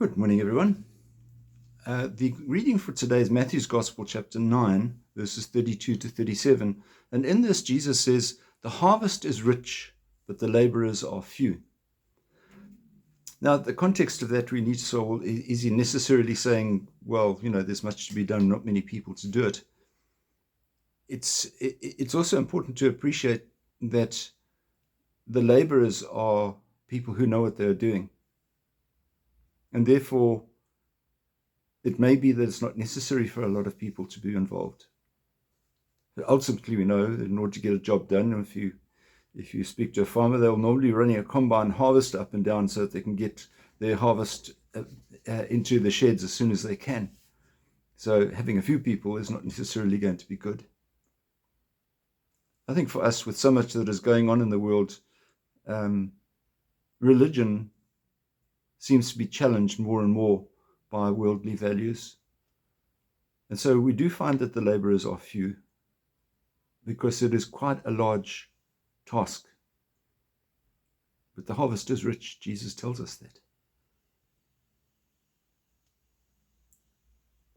Good morning, everyone. The reading for today is Matthew's Gospel, chapter 9, verses 32 to 37. And in this, Jesus says, "The harvest is rich, but the laborers are few." Now, the context of that we need to solve, is he necessarily saying, well, there's much to be done, not many people to do it? It's also important to appreciate that the laborers are people who know what they're doing. And therefore, it may be that it's not necessary for a lot of people to be involved. But ultimately, we know that in order to get a job done, if you speak to a farmer, they'll normally running a combine harvest up and down so that they can get their harvest into the sheds as soon as they can. So having a few people is not necessarily going to be good. I think for us, with so much that is going on in the world, religion seems to be challenged more and more by worldly values. And so we do find that the laborers are few, because it is quite a large task. But the harvest is rich. Jesus tells us that.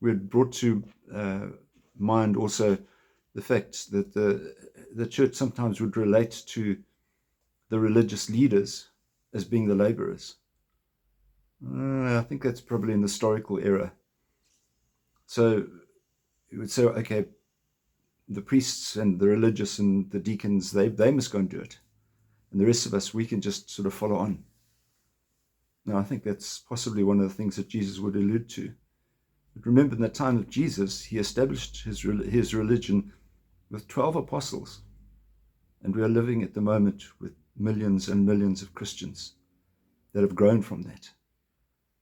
We're brought to mind also the fact that the church sometimes would relate to the religious leaders as being the laborers. I think that's probably an historical error. So you would say, okay, the priests and the religious and the deacons, they must go and do it. And the rest of us, we can just sort of follow on. Now, I think that's possibly one of the things that Jesus would allude to. But remember, in the time of Jesus, he established his religion with 12 apostles. And we are living at the moment with millions and millions of Christians that have grown from that.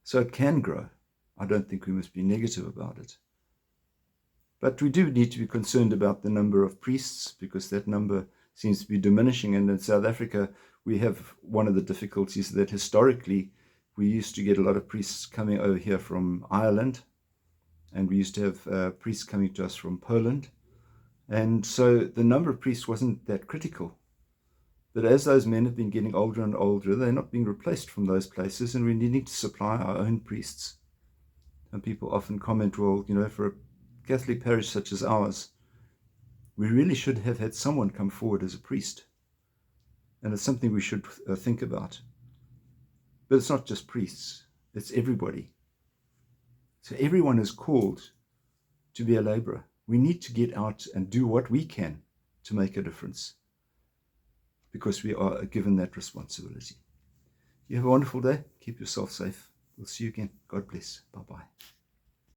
So it can grow. I don't think we must be negative about it. But we do need to be concerned about the number of priests, because that number seems to be diminishing. And in South Africa, we have one of the difficulties that historically we used to get a lot of priests coming over here from Ireland, and we used to have priests coming to us from Poland. And so the number of priests wasn't that critical. But as those men have been getting older and older, they're not being replaced from those places, and we're needing to supply our own priests. And people often comment, well, for a Catholic parish such as ours, we really should have had someone come forward as a priest. And it's something we should think about. But it's not just priests, it's everybody. So everyone is called to be a laborer. We need to get out and do what we can to make a difference, because we are given that responsibility. You have a wonderful day. Keep yourself safe. We'll see you again. God bless. Bye-bye.